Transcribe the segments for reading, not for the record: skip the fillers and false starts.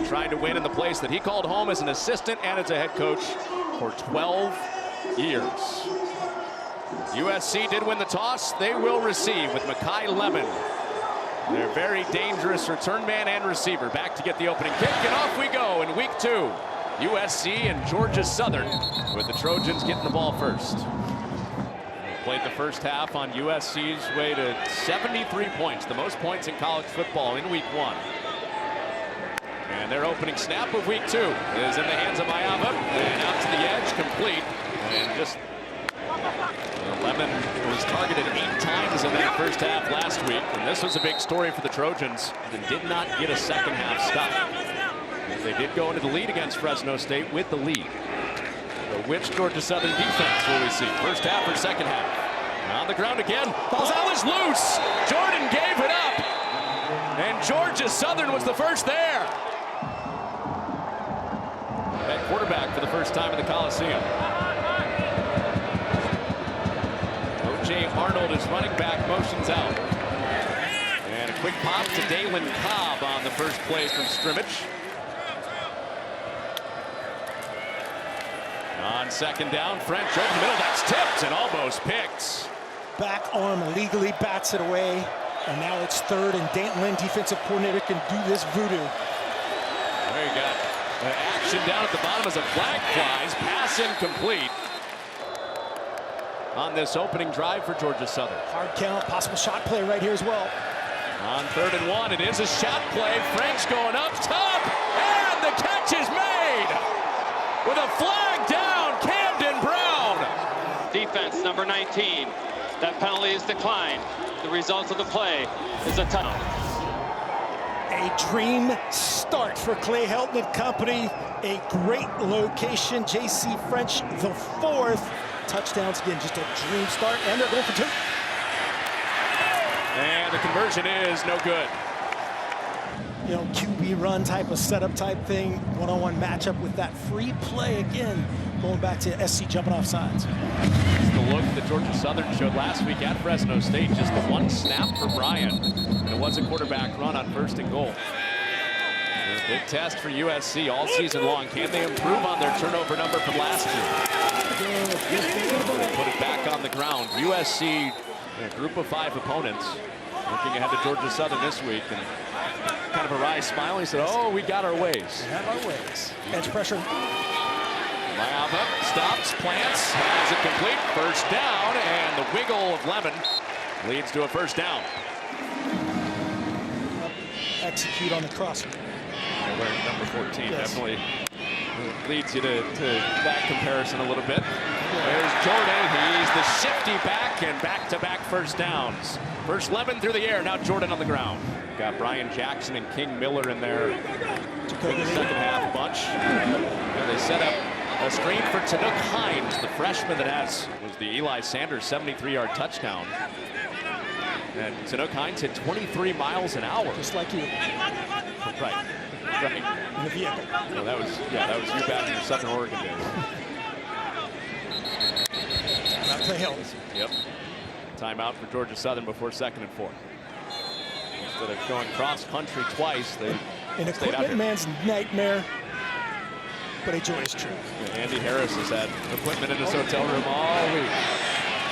trying to win in the place that he called home as an assistant and as a head coach for 12 years. USC did win the toss. They will receive with Makai Lemon. They're very dangerous return man and receiver. Back to get the opening kick, and off we go in week 2. USC and Georgia Southern with the Trojans getting the ball first. Played the first half on USC's way to 73 points, the most points in college football in week 1. And their opening snap of week 2 is in the hands of Maiava, and out to the edge, complete. And just Lemon was targeted 8 times in that first half last week, and this was a big story for the Trojans and did not get a second half stop. They did go into the lead against Fresno State with the lead. Which Georgia Southern defense will we see? First half or second half? On the ground again. Ball is loose. Jordan gave it up. And Georgia Southern was the first there. At quarterback for the first time in the Coliseum. O.J. Arnold is running back, motions out. And a quick pop to Dalen Cobb on the first play from scrimmage. On second down, French over the middle, that's tipped and almost picked. Back arm illegally bats it away, and now it's third, and Dayton Lynn, defensive coordinator, can do this voodoo. There you go. The action down at the bottom as a flag flies, pass incomplete on this opening drive for Georgia Southern. Hard count, possible shot play right here as well. On 3rd and 1, it is a shot play. French going up top, and the catch is made with a flag down, Camden Brown. Defense number 19. That penalty is declined. The result of the play is a tunnel. A dream start for Clay Helton and company. A great location. J.C. French, the 4th. Touchdowns again, just a dream start, and they're going for 2. And the conversion is no good. You know, QB run type of setup type thing, one-on-one matchup with that free play again, going back to SC jumping off sides. The look that Georgia Southern showed last week at Fresno State, just the one snap for Bryan, and it was a quarterback run on 1st and goal. A big test for USC all season long. Can they improve on their turnover number from last year? Put it back on the ground. USC, a group of 5 opponents, looking ahead to Georgia Southern this week. And kind of a wry smile. He said, oh, we got our ways. We have our ways. Edge pressure. Maiava stops, plants, has it complete. First down, and the wiggle of Lemon leads to a first down. Execute on the crosser. Wearing number 14, yes. Definitely leads you to that comparison a little bit. There's Jordan, he's the shifty back, and back-to-back first downs. First Lemon through the air, now Jordan on the ground. Got Brian Jackson and King Miller in there for the second half bunch. And they set up a screen for Tanook Hines, the freshman that was the Eli Sanders 73-yard touchdown. And Tanook Hines hit 23 miles an hour. Just like you. Right. In the vehicle. Well, that was you back in your Southern Oregon days. Not to help. Yep. Timeout for Georgia Southern before 2nd and 4. Instead of going cross country twice, they an stayed out equipment here. man's nightmare, but a joyous trip. Andy Harris has had equipment in his hotel room all week.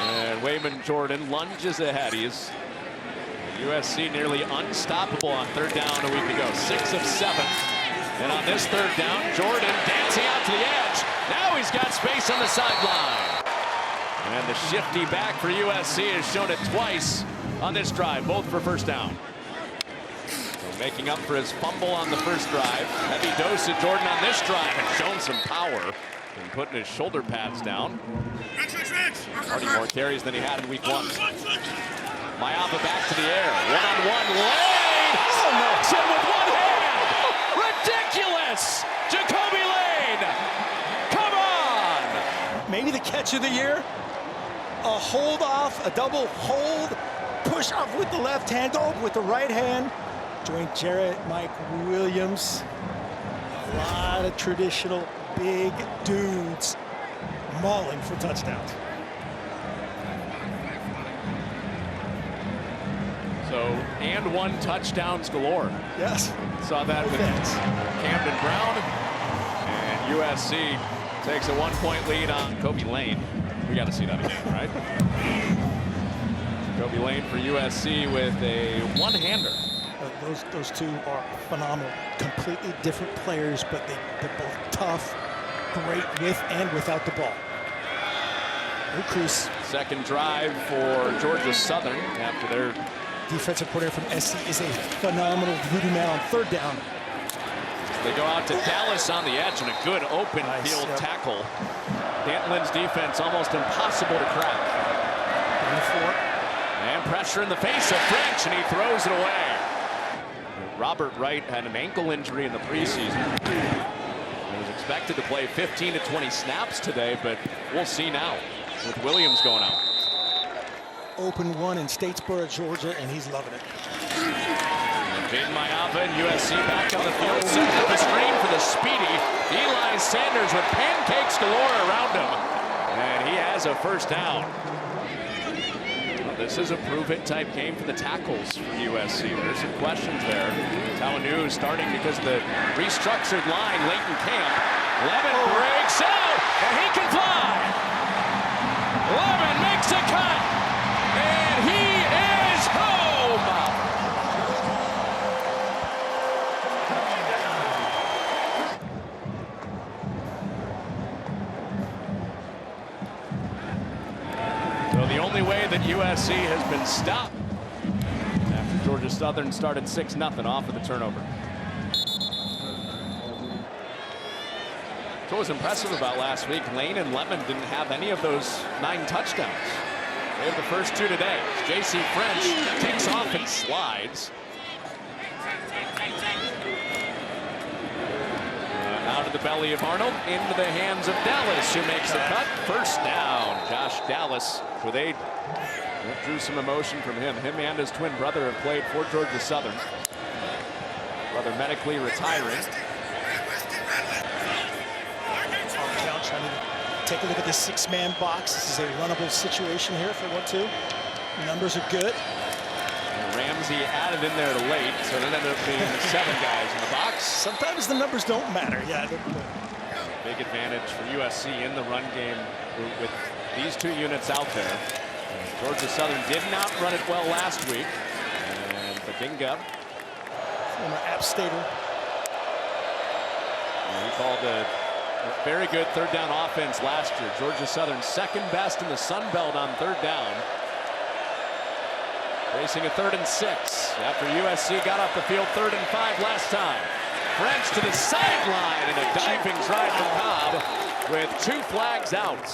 And Wayman Jordan lunges ahead. He is USC nearly unstoppable on 3rd down a week ago. 6 of 7. And on this 3rd down, Jordan dancing out to the edge. Now he's got space on the sideline. And the shifty back for USC has shown it twice on this drive, both for first down. So making up for his fumble on the first drive. Heavy dose of Jordan on this drive and shown some power and putting his shoulder pads down. Already more carries than he had in week 1. Maiava back to the air. One-on-one lane. Oh, no. In with one hand. Ridiculous. Jacoby Lane. Come on. Maybe the catch of the year. A hold off, a double hold, push off with the left hand, go with the right hand. Join Jarrett Mike Williams. A lot of traditional big dudes mauling for touchdowns. So though, and 1 touchdowns galore. Yes. Saw that with Camden Brown. And USC takes a 1-point lead on Kobe Lane. We got to see that again, right? Kobe Lane for USC with a one-hander. Those two are phenomenal. Completely different players, but they're both tough, great with and without the ball. Crease. Second drive for Georgia Southern after their defensive coordinator from SC is a phenomenal voodoo man on 3rd down. They go out to Dallas on the edge and a good open field tackle. Dantlin's defense almost impossible to crack. And pressure in the face of French, and he throws it away. Robert Wright had an ankle injury in the preseason. He was expected to play 15 to 20 snaps today, but we'll see now with Williams going out. Open one in Statesboro, Georgia, and he's loving it. Jayden Maiava and USC back on the field, setting up a screen for the speedy Eli Sanders with pancakes galore around him. And he has a first down. Well, this is a prove-it type game for the tackles for USC. There's some questions there. Tawanu starting because of the restructured line late in camp. Levin breaks out, and he can fly. Levin makes a cut, and he is home. So the only way that USC has been stopped after Georgia Southern started 6-0 off of the turnover. So what was impressive about last week, Lane and Lemon didn't have any of those 9 touchdowns. They have the first 2 today. J.C. French takes off and slides. Out of the belly of Arnold, into the hands of Dallas, who makes the cut. First down. Josh Dallas, who they drew some emotion from him. Him and his twin brother have played for Georgia Southern. Brother medically retiring. Take a look at the 6-man box. This is a runnable situation here for 1-2. Numbers are good. And Ramsey added in there late, so it ended up being 7 guys in the box. Sometimes the numbers don't matter. Yeah. Big advantage for USC in the run game with these 2 units out there. Georgia Southern did not run it well last week. And Badinga, former App Stater, he called a very good 3rd down offense last year. Georgia Southern 2nd best in the Sun Belt on 3rd down. Facing a 3rd and 6 after USC got off the field 3rd and 5 last time. French to the sideline and a diving try from Cobb with 2 flags out.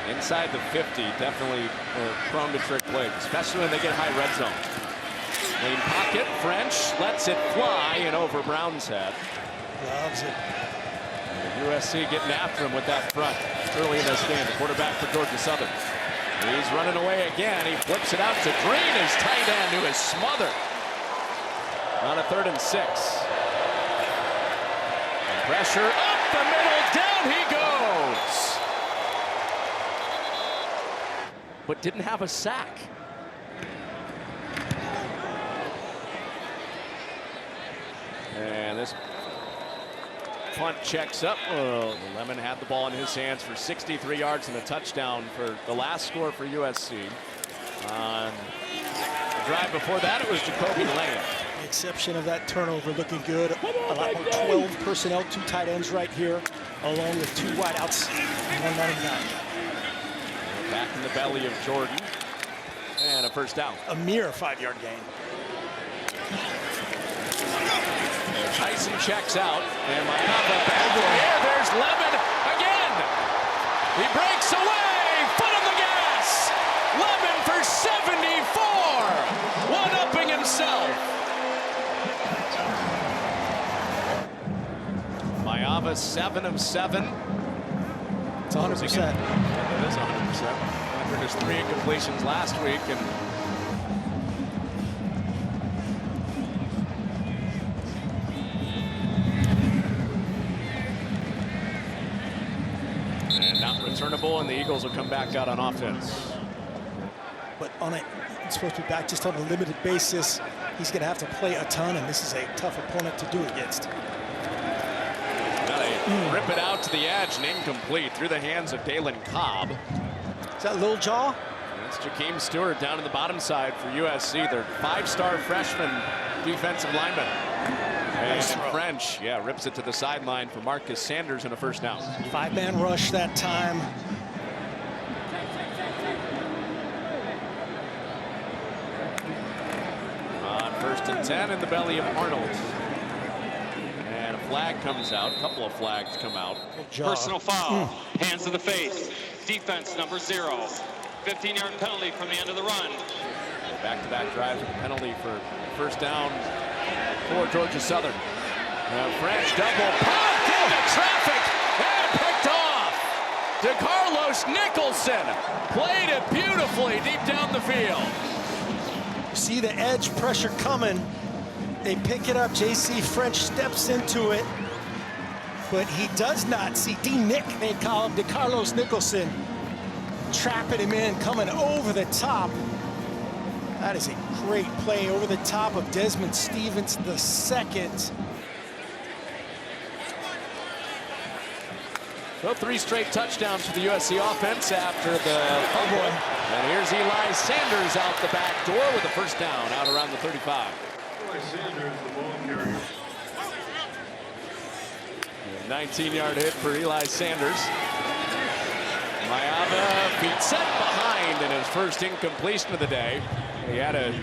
Inside the 50, definitely prone to trick plays, especially when they get high red zone. Clean pocket, French lets it fly and over Brown's head. Loves it. USC getting after him with that front early in this game. The quarterback for Georgia Southern. He's running away again. He flips it out to Green. His tight end who is smothered on a 3rd and 6. And pressure up the middle. Down he goes. But didn't have a sack. And this punt checks up. Oh, Lemon had the ball in his hands for 63 yards and a touchdown for the last score for USC. On the drive before that, it was Jacoby Lane. The exception of that turnover, looking good. A lot more 12 personnel, 2 tight ends right here, along with 2 wideouts and 1 running back. Back in the belly of Jordan. And a first down. A mere 5-yard gain. Tyson checks out, and Maiava back in the air. There's Lemon again. He breaks away, foot on the gas. Lemon for 74, one-upping himself. Maiava 7 of 7. It's 100%. It is 100%. After his 3 incompletions last week, and returnable, and the Eagles will come back out on offense. but it's supposed to be back just on a limited basis. He's going to have to play a ton, and this is a tough opponent to do against. Rip it out to the edge and incomplete through the hands of Dalen Cobb. Is that Lil Jaw? That's Jakeem Stewart down in the bottom side for USC. Their 5-star freshman defensive lineman. And French, rips it to the sideline for Marcus Sanders and a first down. 5-man rush that time. On 1st and 10 in the belly of Arnold. And a flag comes out. A couple of flags come out. Personal foul. Hands to the face. Defense number 0. 15-yard penalty from the end of the run. Back-to-back drive with a penalty for first down for Georgia Southern. French double popped into traffic and picked off. DeCarlos Nicholson played it beautifully deep down the field. See the edge pressure coming. They pick it up. J.C. French steps into it, but he does not see D-Nick, they call him, DeCarlos Nicholson, trapping him in, coming over the top. That is a great play over the top of Desmond Stevens II. So 3 straight touchdowns for the USC offense after the fumble. And here's Eli Sanders out the back door with a first down out around the 35. Eli Sanders, the ball carrier. 19-yard hit for Eli Sanders. Maiava feet set behind in his first incompletion of the day. He had a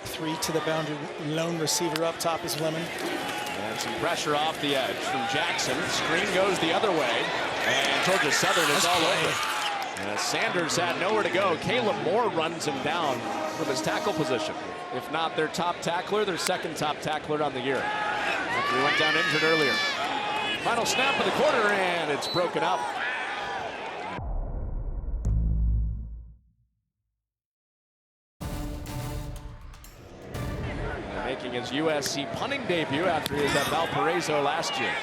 3 to the boundary, lone receiver up top is Lemon. And some pressure off the edge from Jackson. Screen goes the other way, and Georgia Southern is all over. Sanders had nowhere to go. Caleb Moore runs him down from his tackle position. If not their top tackler, their second top tackler on the year. After he went down injured earlier. Final snap of the quarter, and it's broken up. Making his USC punting debut after he was at Valparaiso last year.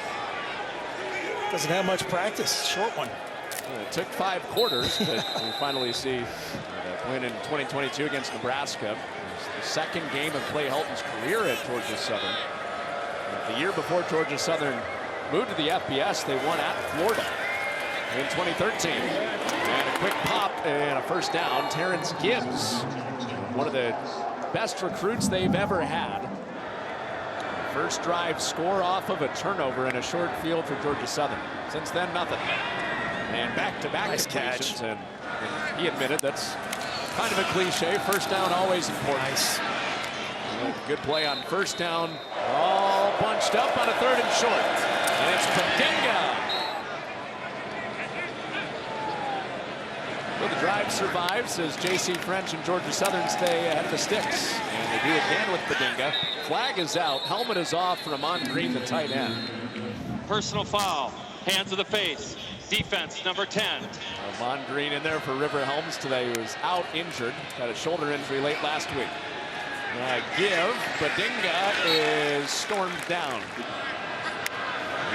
Doesn't have much practice, short one. It took 5 quarters, but we finally see that win in 2022 against Nebraska. It was the second game of Clay Helton's career at Georgia Southern. The year before Georgia Southern moved to the FBS, they won at Florida in 2013. And a quick pop and a first down. Terrence Gibbs, one of the best recruits they've ever had. First drive score off of a turnover in a short field for Georgia Southern. Since then, nothing. And back-to-back occasions, and he admitted that's kind of a cliche. First down always important. Nice. Good play on first down. All bunched up on a 3rd and short. And it's Padinga. Well, the drive survives as J.C. French and Georgia Southern stay ahead of the sticks. And they do again with Padinga. Flag is out. Helmet is off for Amon Green, the tight end. Personal foul. Hands to the face. Defense number 10. Amon Green in there for River Helms today, who was out injured. Got a shoulder injury late last week. Padinga is stormed down.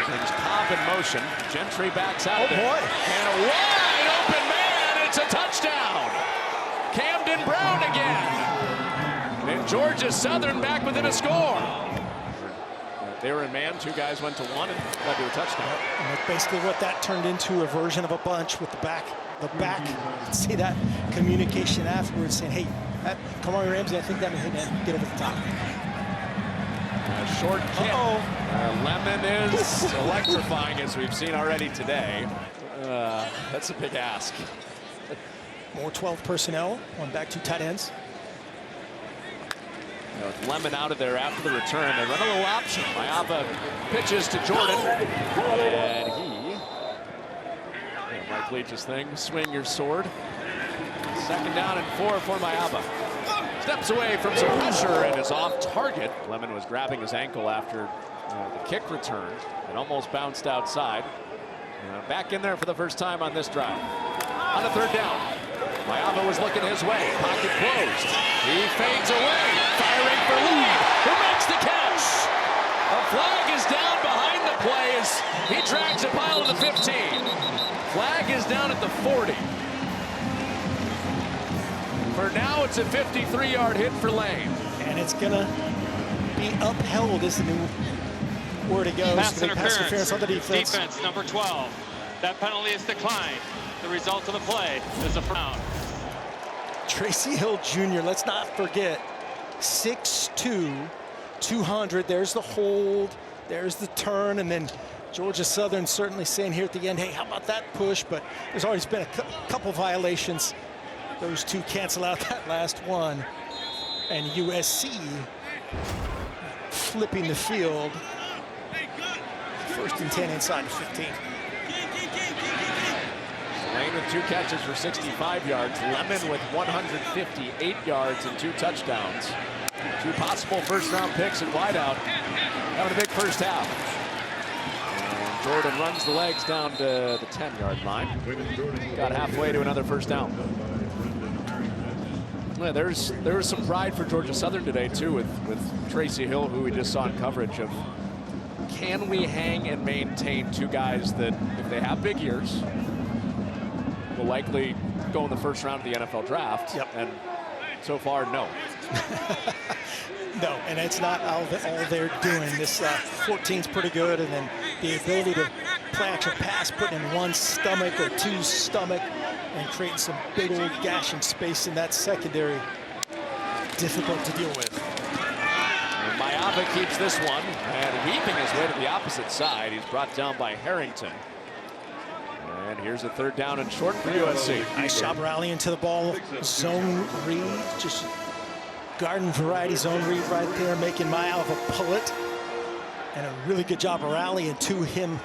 Brings Cobb in motion. Gentry backs out there. Boy. And a wide open man. It's a touchdown. Camden Brown again. And Georgia Southern back within a score. They were in man. 2 guys went to 1 and led to a touchdown. And that's basically what that turned into, a version of a bunch with the back. See that communication afterwards saying, hey, Kamari Ramsey, I think that may get over the top. A short kick. Lemon is electrifying, as we've seen already today. That's a big ask. More 12 personnel, one back, 2 tight ends. With Lemon out of there after the return, they run a little option. Maiava pitches to Jordan, and he, Mike Leach's thing, swing your sword. 2nd down and 4 for Maiava. Steps away from some pressure and is off target. Lemon was grabbing his ankle after the kick return and almost bounced outside. Back in there for the first time on this drive. On a 3rd down, Maiava was looking his way. Pocket closed. He fades away, firing for lead. Who makes the catch? A flag is down behind the play as he drags a pile to the 15. Flag is down at the 40. For now, it's a 53-yard hit for Lane. And it's going to be upheld is the new word to go. Pass interference on the defense. Defense, number 12. That penalty is declined. The result of the play is a foul. Tracy Hill Jr., let's not forget, 6'2", 200. There's the hold, there's the turn, and then Georgia Southern certainly saying here at the end, hey, how about that push? But there's always been a couple violations. Those two cancel out that last one. And USC flipping the field. 1st and 10 inside the 15. Lane with 2 catches for 65 yards. Lemon with 158 yards and 2 touchdowns. 2 possible first-round picks and wideout. Having a big first half. And Jordan runs the legs down to the 10-yard line. Got halfway to another first down. Yeah, there was some pride for Georgia Southern today, too, with Tracy Hill, who we just saw in coverage of, can we hang and maintain 2 guys that, if they have big years, will likely go in the first round of the NFL draft? Yep. And so far, no. No, and it's not all they're doing. This 14's pretty good, and then the ability to play action pass, putting in 1 stomach or 2 stomach, and creating some big old gashing space in that secondary. Difficult to deal with. And Maiava keeps this one, and weaving his way to the opposite side. He's brought down by Harrington. And here's a 3rd down and short for USC. Nice job rallying to the ball. Zone read, just garden variety zone read right there, making Maiava pull it. And a really good job of rallying to him.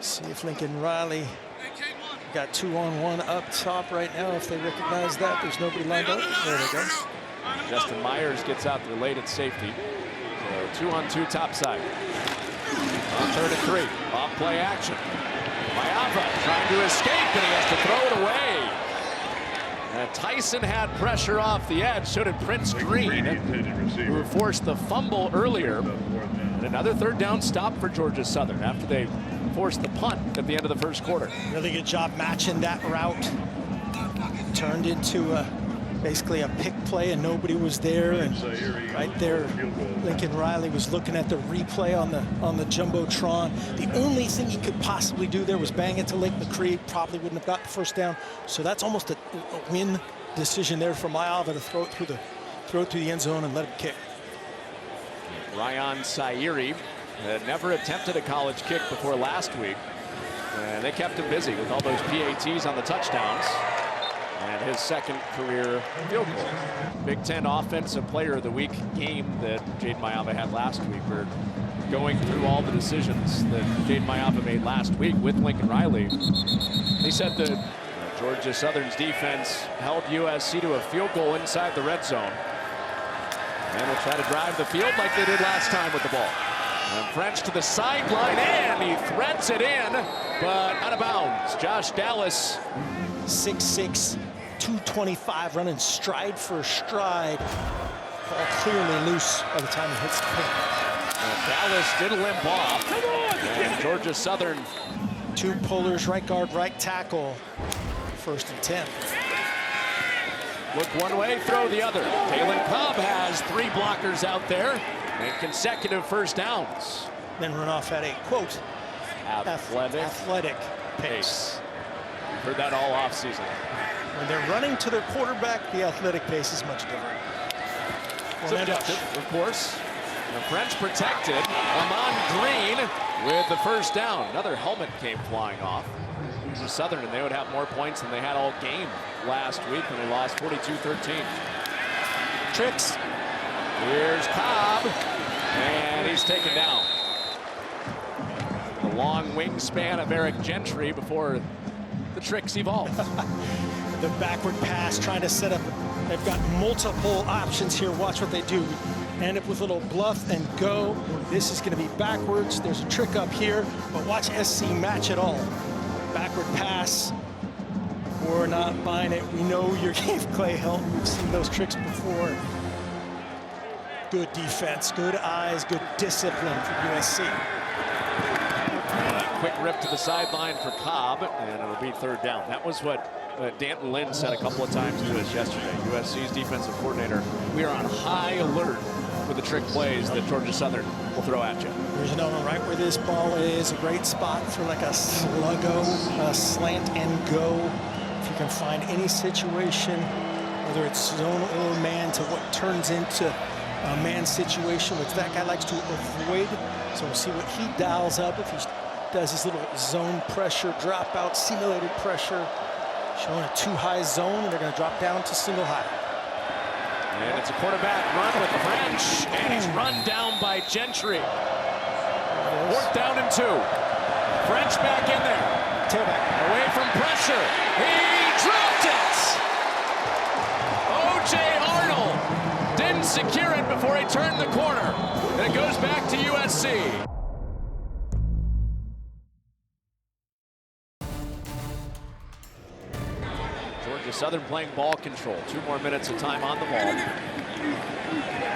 See if Lincoln Riley got 2-on-1 up top right now. If they recognize that, there's nobody lined up. There they go. Justin Myers gets out there late at safety. So 2-on-2 top side. On 3rd and 3, off play action. Maiava trying to escape, and he has to throw it away. Tyson had pressure off the edge, so did Prince Green, who forced the fumble earlier. And another 3rd down stop for Georgia Southern after they forced the punt at the end of the 1st quarter. Really good job matching that route. Turned into basically a pick play, and nobody was there. And right there, Lincoln Riley was looking at the replay on the jumbotron. The only thing he could possibly do there was bang it to Lake McCree. Probably wouldn't have got the 1st down. So that's almost a win decision there for Maiava to throw it through the end zone and let him kick. Ryan Sairi had never attempted a college kick before last week. And they kept him busy with all those PATs on the touchdowns. And his 2nd career field goal. Big Ten Offensive Player of the Week game that Jayden Maiava had last week. We're going through all the decisions that Jayden Maiava made last week with Lincoln Riley. He said that Georgia Southern's defense held USC to a field goal inside the red zone. And they'll try to drive the field like they did last time with the ball. And French to the sideline, and he threads it in, but out of bounds. Josh Dallas. 6'6", 225, running stride for stride. Ball clearly loose by the time he hits the pin. Dallas did limp off. And Georgia Southern. 2 pullers, right guard, right tackle. 1st and 10. Look one way, throw the other. Kalen Cobb has 3 blockers out there and consecutive 1st downs. Then run off at a, quote, athletic pace. Heard that all offseason. When they're running to their quarterback, the athletic pace is much different. Subjective, of course. The French protected. Amon Green with the 1st down. Another helmet came flying off. Georgia Southern, and they would have more points than they had all game last week when they lost 42-13. Tricks. Here's Cobb, and he's taken down. The long wingspan of Eric Gentry before the tricks evolved. The backward pass, trying to set up. They've got multiple options here. Watch what they do. End up with a little bluff and go. This is going to be backwards. There's a trick up here, but watch SC match it all. Backward pass. We're not buying it. We know you gave Clay help. We've seen those tricks before. Good defense, good eyes, good discipline for USC. Quick rip to the sideline for Cobb, and it'll be 3rd down. That was what Danton Lynn said a couple of times to us yesterday, USC's defensive coordinator, we are on high alert with the trick plays that Georgia Southern will throw at you. There's another one right where this ball is, a great spot for like a sluggo, a slant and go. If you can find any situation, whether it's zone or man, to what turns into a man situation, which that guy likes to avoid. So we'll see what he dials up if he does his little zone pressure, drop out, simulated pressure, showing a too high zone, and they're going to drop down to single high. And it's a quarterback run with French, and he's run down by Gentry. Fourth down and 2. French back in there. Tailback. Away from pressure. He dropped it! O.J. Arnold didn't secure it before he turned the corner. And it goes back to USC. Georgia Southern playing ball control. 2 more minutes of time on the ball.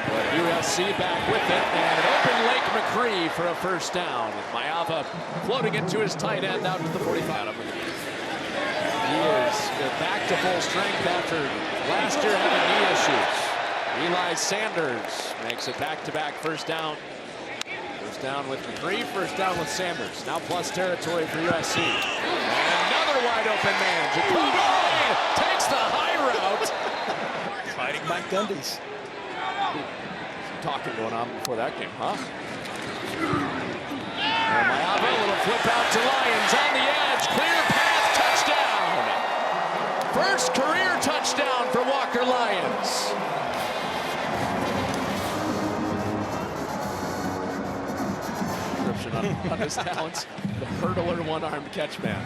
But USC back with it, and an open Lake McCree for a first down. Maiava floating it to his tight end out to the 45. He is back to full strength after last year having knee issues. Eli Sanders makes it back-to-back first down. First down with McCree, first down with Sanders. Now plus territory for USC. And another wide open man. Jacoby Lane takes the high route. Fighting Mike Gundy's. Some talking going on before that game, huh? And Maiava, a little flip out to Lyons on the edge. Clear path, touchdown. First career touchdown for Walker Lyons. On his talents, the hurdler, one-armed catch man.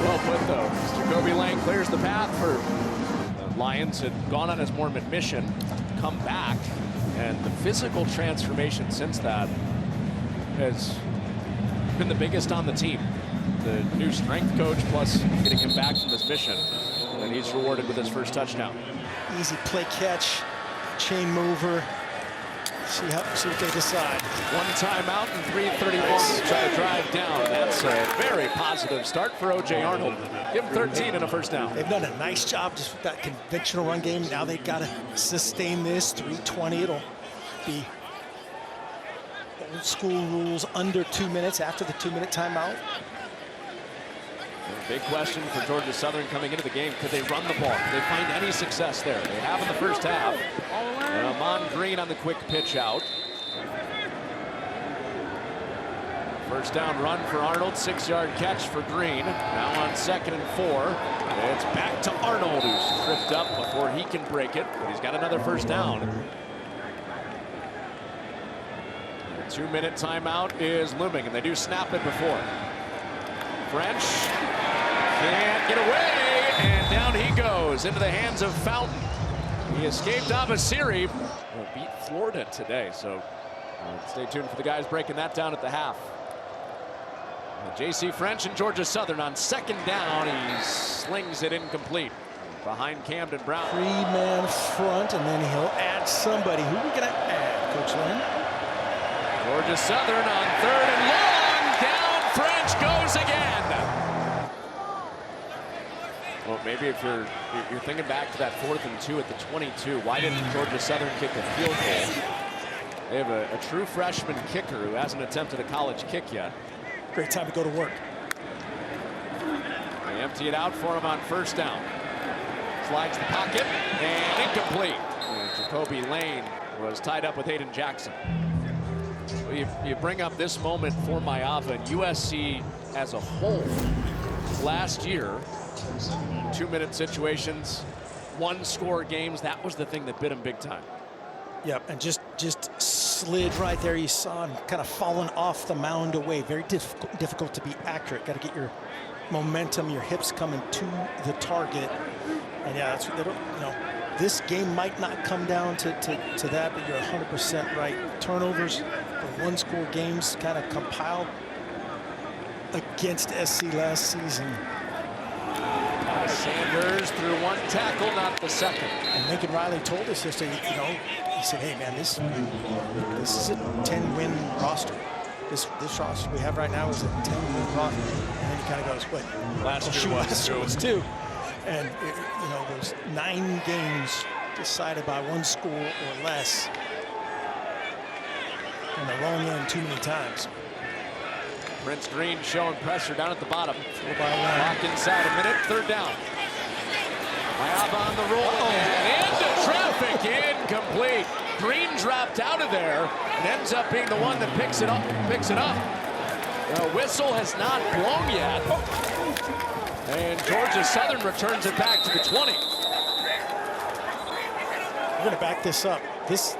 Well put though. Jacoby Lane clears the path for the Lions. Had gone on his Mormon mission, come back, and the physical transformation since that has been the biggest on the team. The new strength coach plus getting him back from this mission, and he's rewarded with his first touchdown. Easy play catch, chain mover. See what they decide. 1 timeout and 3:31 to try to drive down. That's a very positive start for O.J. Arnold. Give him 13 and a first down. They've done a nice job just with that conventional run game. Now they've got to sustain this. 3:20. It'll be old school rules under 2 minutes after the 2-minute timeout. Big question for Georgia Southern coming into the game. Could they run the ball? Could they find any success there? They have in the first half. And Amon Green on the quick pitch out. First down run for Arnold. 6-yard catch for Green. Now on 2nd and 4. It's back to Arnold, who's tripped up before he can break it. But he's got another first down. The 2-minute timeout is looming, and they do snap it before. French can't get away, and down he goes into the hands of Fountain. He escaped Avasiri. Will beat Florida today, so stay tuned for the guys breaking that down at the half. J.C. French and Georgia Southern on 2nd down. He slings it incomplete behind Camden Brown. 3-man front, and then he'll add somebody. Who are we going to add, Coach Lynn? Georgia Southern on 3rd and long. Down French goes again. Well, maybe if you're thinking back to that 4th and 2 at the 22, why didn't Georgia Southern kick a field goal? They have a true freshman kicker who hasn't attempted a college kick yet. Great time to go to work. They empty it out for him on 1st down. Slides the pocket and incomplete. And Jacoby Lane was tied up with Hayden Jackson. Well, you bring up this moment for Maiava and USC as a whole. Last year, 2-minute situations, 1-score games, that was the thing that bit him big time. Yep, and just slid right there. You saw him kind of falling off the mound away. Very difficult to be accurate. Got to get your momentum, your hips coming to the target. And yeah, that's what they don't, this game might not come down to that, but you're 100% right. Turnovers for 1-score games kind of compiled against SC last season. Sanders through 1 tackle, not the 2nd. And Lincoln Riley told us yesterday, he said, hey man, this is a 10-win roster. This roster we have right now is a 10-win roster. And then you kind of goes, wait, Last year was two. And, there's 9 games decided by one score or less. On the wrong end too many times. Prince Green showing pressure down at the bottom. 4 by 1. Clock inside a minute, 3rd down. Maiava on the roll and into traffic, incomplete. Green dropped out of there and ends up being the one that picks it up. The whistle has not blown yet. And Georgia Southern returns it back to the 20. We're going to back this up. This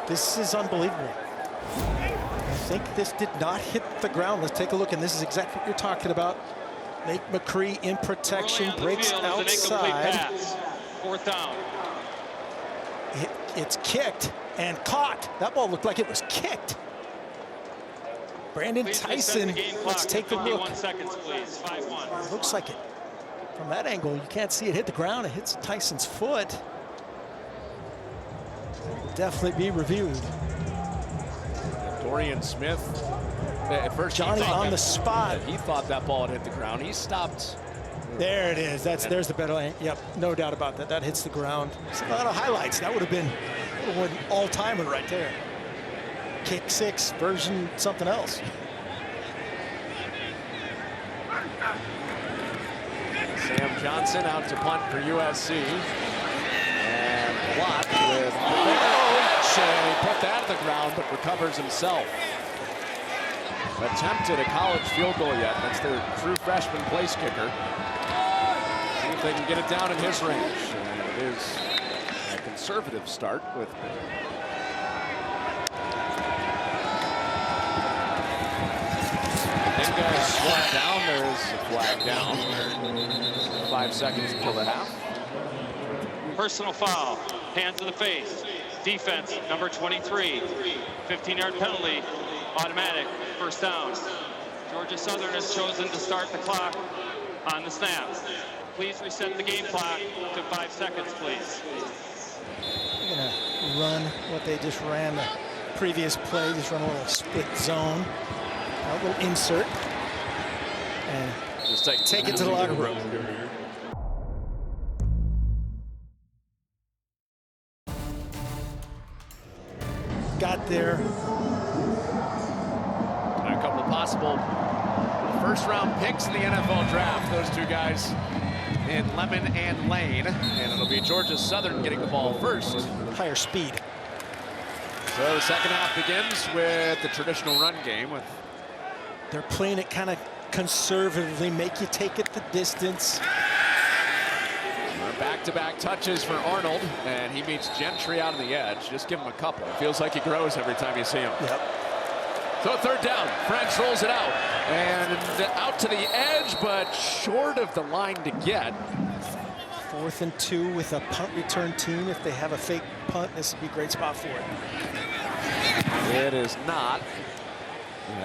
is unbelievable. I think this did not hit the ground. Let's take a look, and this is exactly what you're talking about. Nate McCree in protection, breaks outside. 4th down. It's kicked and caught. That ball looked like it was kicked. Brandon Tyson, let's take a look. 51 seconds, please. 5-1. Looks like it. From that angle, you can't see it hit the ground. It hits Tyson's foot. Will definitely be reviewed. Dorian Smith, at first Johnny on the spot. He thought that ball had hit the ground. He stopped. There it is. There's the better lane. Yep, no doubt about that. That hits the ground. It's a lot of highlights. That would have been an all-timer right there. Kick 6 version something else. Sam Johnson out to punt for USC. And blocked with he put that to the ground, but recovers himself. Attempted a college field goal yet. That's their true freshman place kicker. See if they can get it down in his range. And it is a conservative start with Dinga's flag down. There's a flag down. 5 seconds until the half. Personal foul. Hands to the face. Defense, number 23. 15-yard penalty. Automatic. 1st down. Georgia Southern has chosen to start the clock on the snap. Please reset the game clock to 5 seconds, please. They're going to run what they just ran the previous play. Just run a little split zone. A little insert. And just take it to the locker room. Got there. And a couple of possible 1st-round picks in the NFL draft. Those 2 guys in Lemon and Lane. And it'll be Georgia Southern getting the ball first. Higher speed. So the 2nd half begins with the traditional run game. They're playing it kind of conservatively, make you take it the distance. Back-to-back touches for Arnold, and he meets Gentry out on the edge. Just give him a couple. It feels like he grows every time you see him. Yep. So 3rd down. French rolls it out. And out to the edge, but short of the line to get. 4th and 2 with a punt return team. If they have a fake punt, this would be a great spot for it. It is not.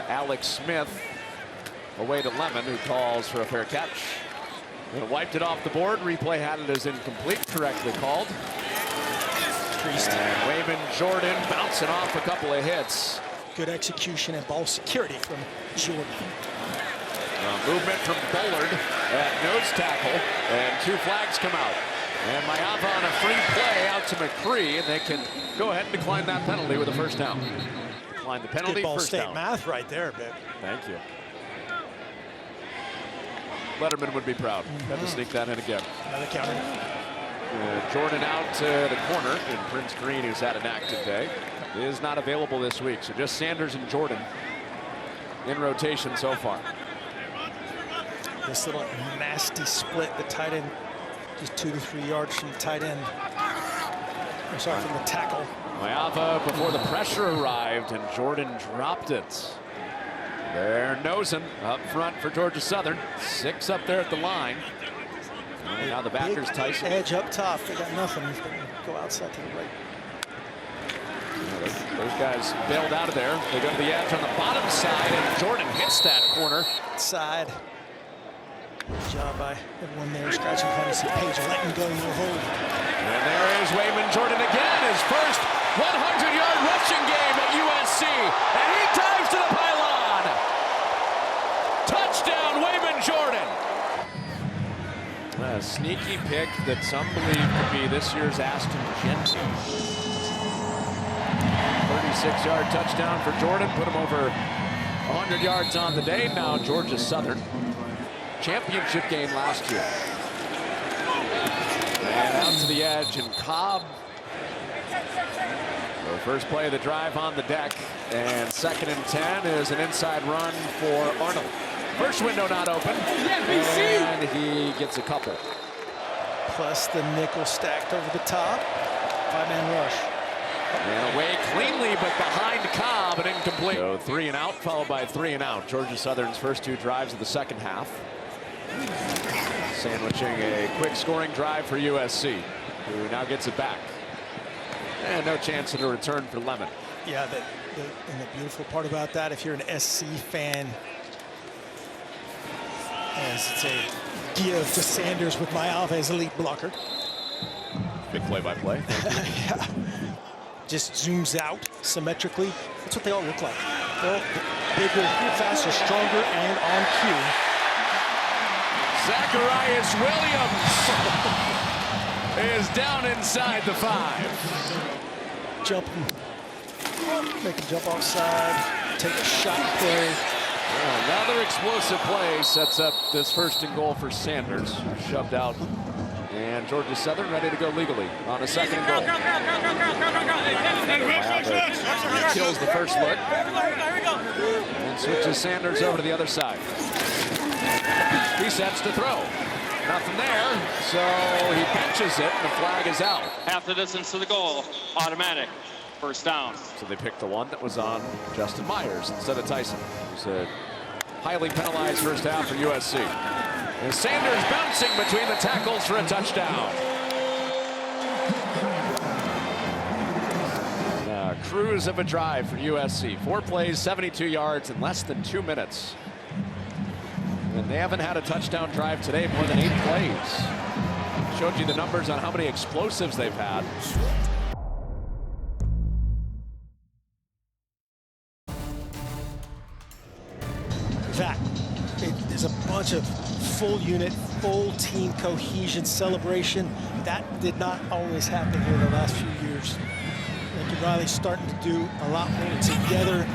Alex Smith away to Lemon, who calls for a fair catch. And wiped it off the board. Replay had it as incomplete, correctly called. And Wayman Jordan bouncing off a couple of hits. Good execution and ball security from Jordan. Movement from Bullard at nose tackle, and 2 flags come out. And Maiava on a free play out to McCree, and they can go ahead and decline that penalty with a 1st down. Decline the penalty, good Ball 1st State down. math right there, Vic. Thank you. Letterman would be proud. Had to sneak that in again. Another counter. Jordan out to the corner, and Prince Green, who's had an active day, is not available this week. So just Sanders and Jordan in rotation so far. This little nasty split, the tight end just 2 to 3 yards from the tight end. I'm sorry, from the tackle. Maiava before the pressure arrived, and Jordan dropped it. They're nosing up front for Georgia Southern. 6 up there at the line. And now the backers, Tyson. Edge up top. They got nothing. He's going to go outside to the right. Those guys bailed out of there. They go to the edge on the bottom side, and Jordan hits that corner. Side. Good job by everyone there. Scratching kind of see Page letting go your hold. And there is Wayman Jordan again. His first 100-yard rushing game at USC. And he dives to the pylon. Touchdown! A sneaky pick that some believe could be this year's Aston Genty. 36-yard touchdown for Jordan, put him over 100 yards on the day. Now Georgia Southern, championship game last year. And out to the edge, and Cobb. The first play of the drive on the deck, and 2nd and 10 is an inside run for Arnold. First window not open, and he gets a couple. Plus the nickel stacked over the top. 5-man rush. And away cleanly, but behind Cobb, and incomplete. So 3 and out, followed by 3 and out. Georgia Southern's first 2 drives of the second half. Sandwiching a quick scoring drive for USC, who now gets it back. And no chance of a return for Lemon. Yeah, and the beautiful part about that, if you're an SC fan, as it's a give to Sanders with Maiava as a lead blocker. Big play-by-play. Yeah. Just zooms out symmetrically. That's what they all look like. They're all bigger, faster, stronger, and on cue. Zacharias Williams is down inside the 5. Jumping, make a jump offside, take a shot play. Another explosive play sets up this 1st and goal for Sanders. Shoved out, and Georgia Southern ready to go legally on a 2nd and goal. Kills the first look and switches Sanders over to the other side. He sets to throw. Nothing there, so he benches it, and the flag is out. Half the distance to the goal, automatic, 1st down. So they picked the one that was on Justin Myers instead of Tyson. Who's a highly penalized first half for USC. And Sanders bouncing between the tackles for a touchdown. A cruise of a drive for USC. 4 plays, 72 yards in less than 2 minutes. And they haven't had a touchdown drive today, more than 8 plays. Showed you the numbers on how many explosives they've had. That is a bunch of full unit, full team cohesion, celebration. That did not always happen here the last few years. Lincoln Riley's starting to do a lot more together.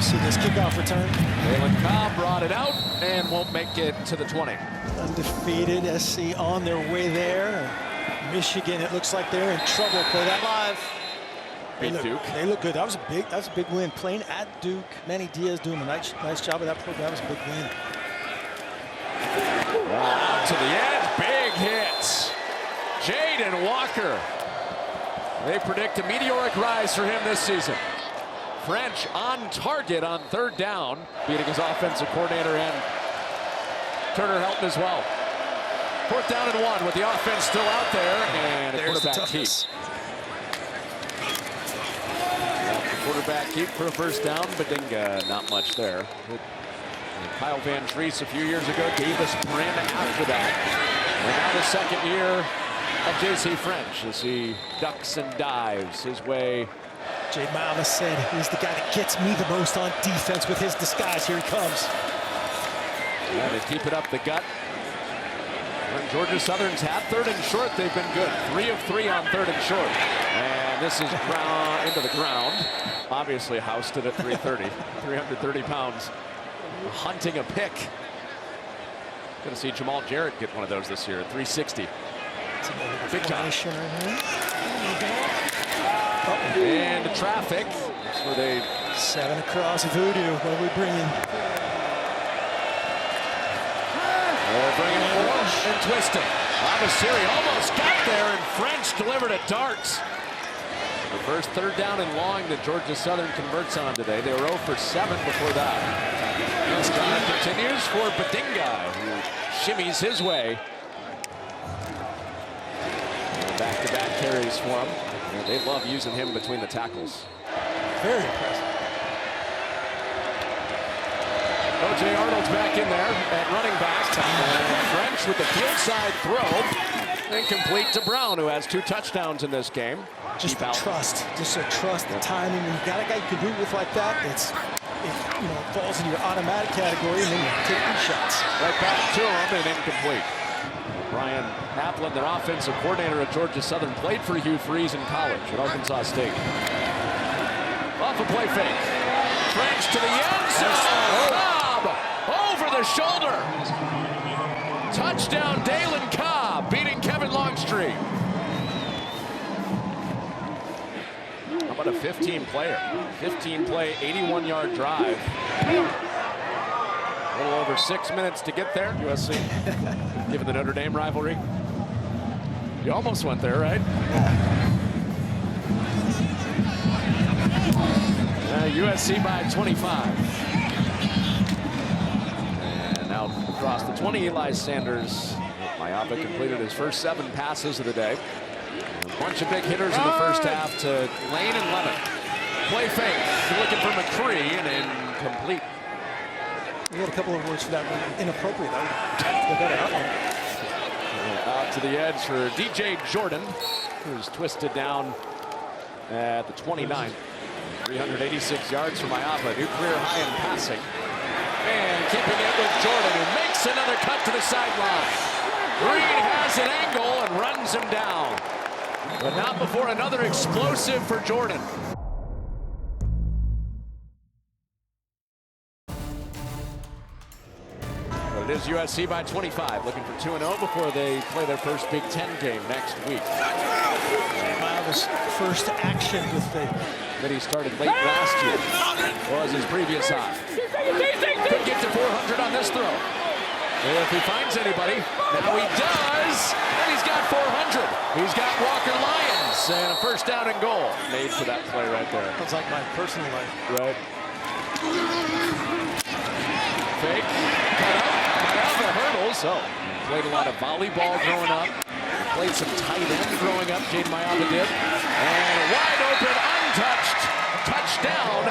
See this kickoff return. Jalen Cobb brought it out and won't make it to the 20. Undefeated SC on their way there. Michigan, it looks like they're in trouble. Play that live. Duke. They look good. That was a big win. Playing at Duke. Manny Diaz doing a nice job of that program. That was a big win. Out to the edge, big hits. Jaden Walker. They predict a meteoric rise for him this season. French on target on 3rd down, beating his offensive coordinator, and Turner helping as well. 4th down and 1 with the offense still out there, and a quarterback keep. Quarterback keep for a 1st down. Badinga, not much there. Kyle Van Treese a few years ago gave us Brand after that. And now the 2nd year of J.C. French as he ducks and dives his way. Jayden Maiava said he's the guy that gets me the most on defense with his disguise. Here he comes. Yeah, they keep it up the gut. When Georgia Southern's had 3rd and short, they've been good. 3 of 3 on 3rd and short. And this is into the ground. Obviously housed it at 330. 330 pounds. Hunting a pick. Gonna see Jamal Jarrett get one of those this year at 360. Big time. And the traffic. That's where they 7 across voodoo. What are we bringing? They're bringing it and twisting. Abasiri almost got there, and French delivered a dart. The first 3rd down and long that Georgia Southern converts on today. They were 0 for 7 before that. This drive continues for Badinga, who shimmies his way. Back-to-back carries for him. And they love using him between the tackles. Very impressive. O.J. Arnold's back in there at running back. And French with the field side throw. Incomplete to Brown, who has 2 touchdowns in this game. Just the trust. Just the trust, the timing. When you got a guy you can do it with like that, it falls in your automatic category, and then you take these shots. Right back to him and incomplete. Brian Applin, their offensive coordinator at Georgia Southern, played for Hugh Freeze in college at Arkansas State. Off a play fake. French to the end zone. Cobb over the shoulder. Touchdown, Dalen Cobb, beating Kevin Longstreet. How about a 15-player? 15-play, 81-yard drive. A little over 6 minutes to get there. USC, given the Notre Dame rivalry. You almost went there, right? USC by 25. And out across the 20, Eli Sanders. Maiava completed his first 7 passes of the day. A bunch of big hitters in the first half to Lane and Lemon. Play fake, looking for McCree, and incomplete. We had a couple of words for that one. Inappropriate, though. The better outline. Out to the edge for DJ Jordan, who's twisted down at the 29. 386 yards for Maiava, new career high in passing. And keeping it with Jordan, who makes another cut to the sideline. Green has an angle and runs him down. But not before another explosive for Jordan. But it is USC by 25, looking for 2-0 before they play their first Big Ten game next week. Maiava's first action with the... That he started late last year was his previous high. Could get to 400 on this throw. If he finds anybody, now he does, and he's got 400. He's got Walker Lyons, and a first down and goal made for that play right there. Sounds like my personal life. Right. Fake, cut up, Maiava hurdles. So, played a lot of volleyball growing up. Played some tight end growing up, Jayden Maiava did. And wide open, untouched, touchdown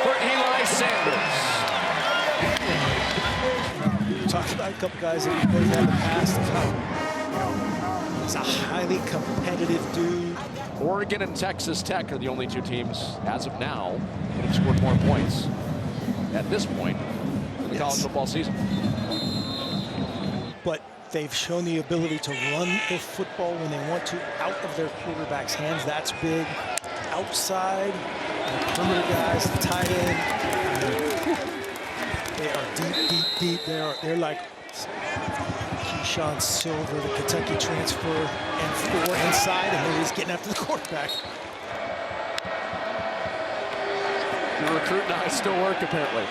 for Eli Sanders. Talked about a couple guys that we've had in the past. He's a highly competitive dude. Oregon and Texas Tech are the only 2 teams, as of now, that have scored more points at this point in the college football season. But they've shown the ability to run the football when they want to out of their quarterback's hands. That's big. Outside, the perimeter guys, the tight end. They are deep. They're like Keyshawn Silver, the Kentucky transfer, and 4 inside, and they're just getting after the quarterback. The recruiting eyes still work, apparently.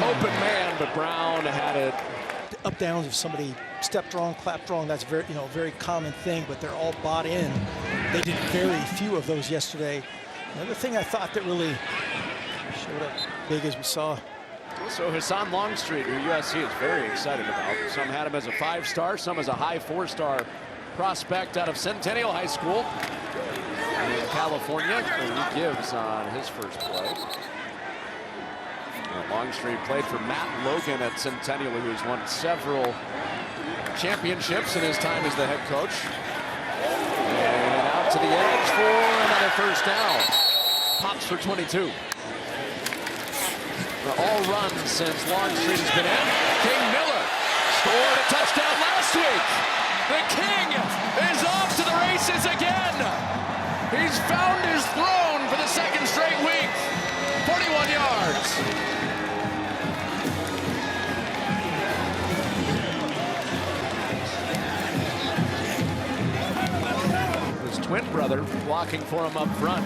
Open man, but Brown had it. Up downs, if somebody stepped wrong, clapped wrong, that's very, very common thing, but they're all bought in. They did very few of those yesterday. Another thing I thought that really showed up big as we saw. So Hassan Longstreet, who USC is very excited about. Some had him as a 5-star, some as a high 4-star prospect out of Centennial High School in California. He gives on his first play. Longstreet played for Matt Logan at Centennial, who's won several championships in his time as the head coach. And out to the edge for another first down. Pops for 22. All runs since Longstreet has been in. King Miller scored a touchdown last week. The King is off to the races again. He's found his throne for the 2nd straight week. 41 yards. His twin brother blocking for him up front.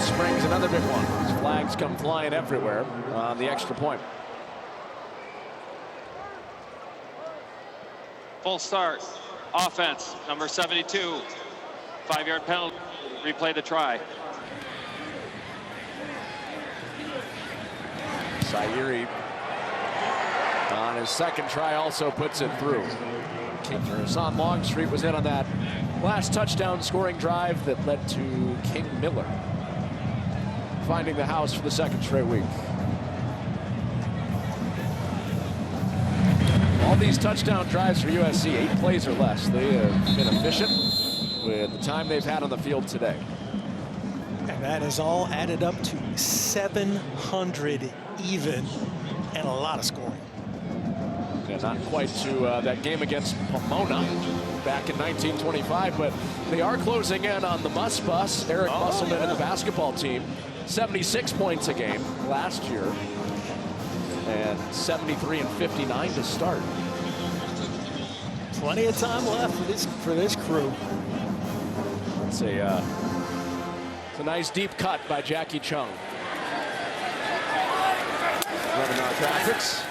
Springs another big one. His flags come flying everywhere on the extra point. Full start. Offense, number 72. 5-yard penalty. Replay the try. Sairi on his 2nd try also puts it through. Hassan Longstreet was in on that last touchdown scoring drive that led to King Miller finding the house for the 2nd straight week. All these touchdown drives for USC, 8 plays or less. They have been efficient with the time they've had on the field today. And that is all added up to 700 even, and a lot of scoring. Yeah, not quite to that game against Pomona back in 1925, but they are closing in on the Muss Bus, Eric Musselman and the basketball team. 76 points a game last year, and 73 and 59 to start. Plenty of time left for this crew. It's a nice deep cut by Jackie Chung. Webinar graphics.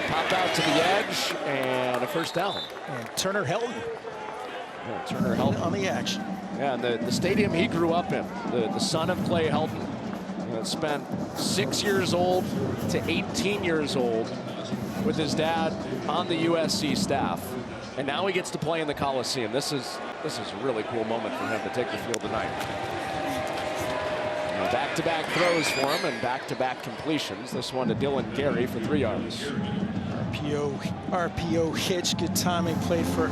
Pop out to the edge and a first down. And Turner Helton. Yeah, Turner Helton on the action. Yeah, and the stadium he grew up in, the son of Clay Helton, spent 6 years old to 18 years old with his dad on the USC staff, and now he gets to play in the Coliseum. This is a really cool moment for him to take the field tonight. Back-to-back throws for him and back-to-back completions. This one to Dylan Gary for 3 yards. RPO hitch, good timing, played for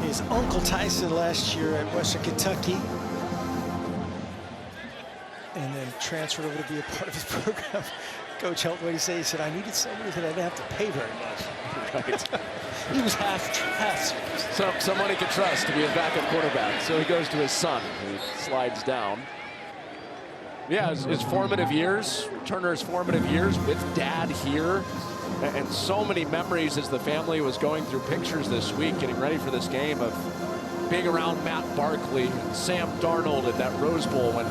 his uncle Tyson last year at Western Kentucky. And then transferred over to be a part of his program. Coach Helton, what did he say? He said, I needed somebody that I didn't have to pay very much. Right. He was half serious. Someone he could trust to be his backup quarterback. So he goes to his son, who slides down. Yeah, his formative years, Turner's formative years with dad here, and so many memories as the family was going through pictures this week, getting ready for this game, of being around Matt Barkley and Sam Darnold at that Rose Bowl when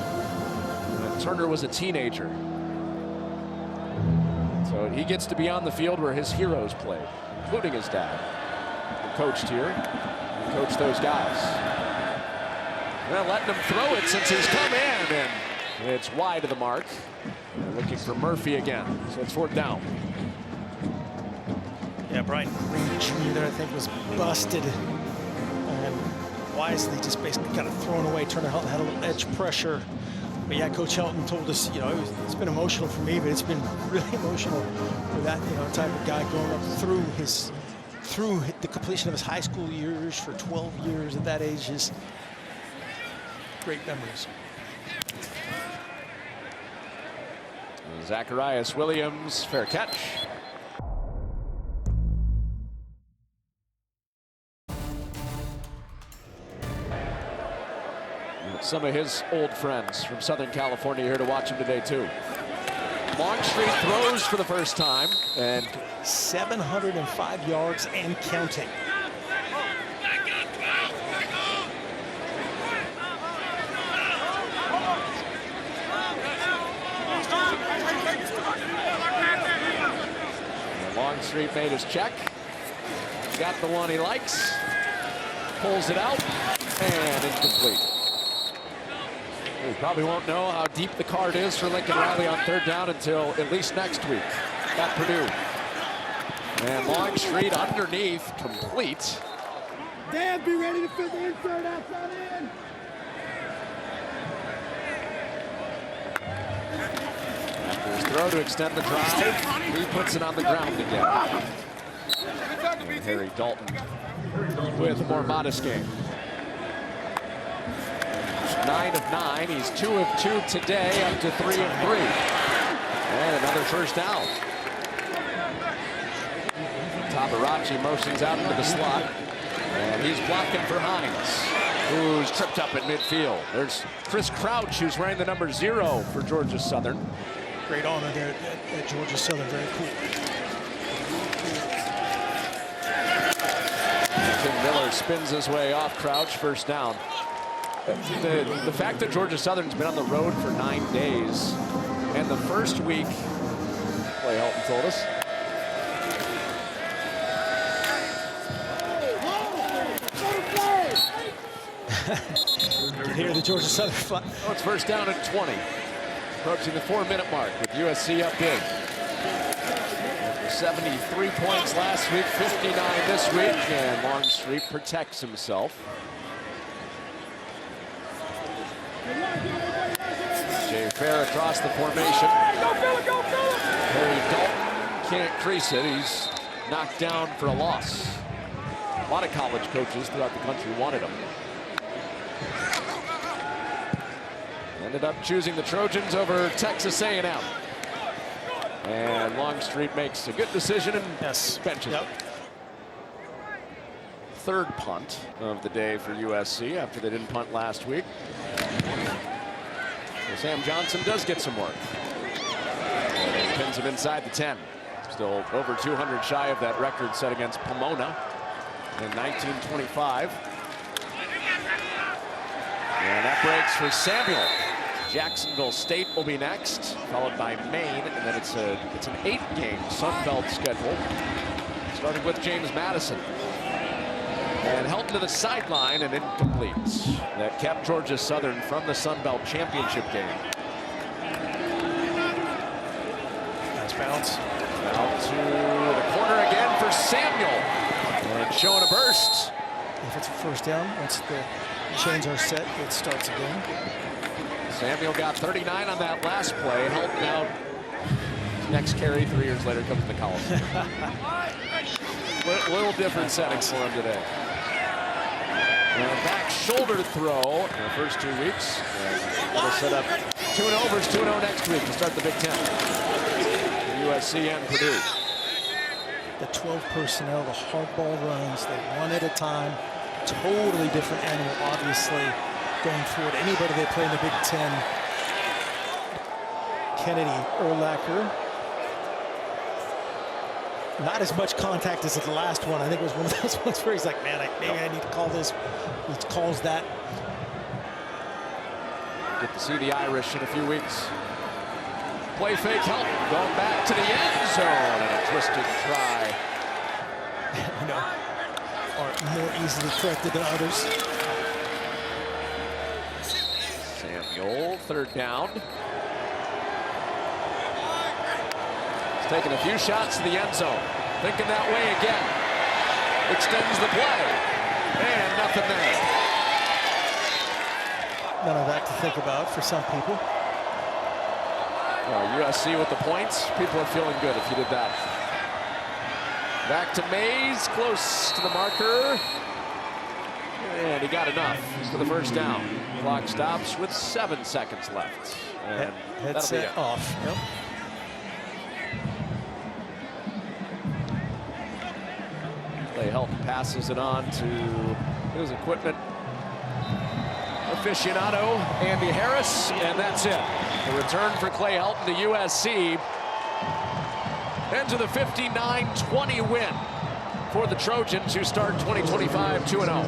Turner was a teenager. So he gets to be on the field where his heroes played, including his dad, who coached here, and coached those guys. They're letting him throw it since he's come in, and it's wide of the mark. They're looking for Murphy again, so it's 4th down. Yeah, Brian Green Jr. there, I think, was busted. And wisely just basically kind of thrown away. Turner Helton had a little edge pressure. But yeah, Coach Helton told us, it's been emotional for me, but it's been really emotional for that, type of guy growing up through the completion of his high school years for 12 years at that age. Is great memories. Zacharias Williams, fair catch. Some of his old friends from Southern California here to watch him today too. Longstreet throws for the first time, and 705 yards and counting. Longstreet made his check, got the one he likes, pulls it out, and incomplete. We probably won't know how deep the card is for Lincoln Riley on 3rd down until at least next week at Purdue. And Longstreet underneath, complete. Dan, be ready to fit the insert outside in. After his throw to extend the drive, he puts it on the ground again. And Harry Dalton with a more modest game. 9 of 9. He's 2 of 2 today, up to 3 of 3. And another first down. Tabarachi motions out into the slot. And he's blocking for Hines, who's tripped up at midfield. There's Chris Crouch, who's wearing the number 0 for Georgia Southern. Great honor there at Georgia Southern. Very cool. Tim Miller spins his way off Crouch, first down. The fact that Georgia Southern's been on the road for 9 days, and the first week, Clay Helton told us, You hear the Georgia Southern flag. Oh, it's first down at 20. Approaching the 4-minute mark with USC up big. 73 points last week, 59 this week, and Longstreet protects himself. Jay Fair across the formation. Harry Dalton can't crease it. He's knocked down for a loss. A lot of college coaches throughout the country wanted him. Ended up choosing the Trojans over Texas A&M. And Longstreet makes a good decision and benches it. Third punt of the day for USC after they didn't punt last week. So Sam Johnson does get some work. Pins him inside the 10. Still over 200 shy of that record set against Pomona in 1925. And that breaks for Samuel. Jacksonville State will be next, followed by Maine, and then it's an 8-game Sun Belt schedule, starting with James Madison. And Helton to the sideline and incomplete. That kept Georgia Southern from the Sun Belt championship game. Nice bounce. Out to the corner again for Samuel. And showing a burst. If it's a first down, once the chains are set, it starts again. Samuel got 39 on that last play. Helton out. Next carry 3 years later comes to the Coliseum. Little different settings for him today. And a back shoulder throw in the first 2 weeks. And that'll set up 2-0 versus 2-0 next week to start the Big Ten. For USC and Purdue. The 12 personnel, the hardball runs, they one at a time. Totally different animal, obviously, going forward. Anybody they play in the Big Ten. Kennedy, Urlacher. Not as much contact as the last one. I think it was one of those ones where he's like, man, maybe I need to call this. He calls that. Get to see the Irish in a few weeks. Play fake Helton going back to the end zone and a twisted try. You know, are more easily corrected than others. Samuel, third down. He's taking a few shots to the end zone. Thinking that way again. Extends the play. And nothing there. None of that to think about for some people. USC with the points. People are feeling good if you did that. Back to Mays, close to the marker. And he got enough for the first down. Clock stops with 7 seconds left. And headset off. Yep. Clay Helton passes it on to his equipment aficionado, Andy Harris, and that's it. The return for Clay Helton to USC. Ends with a 59-20 win for the Trojans, who start 2025 2-0.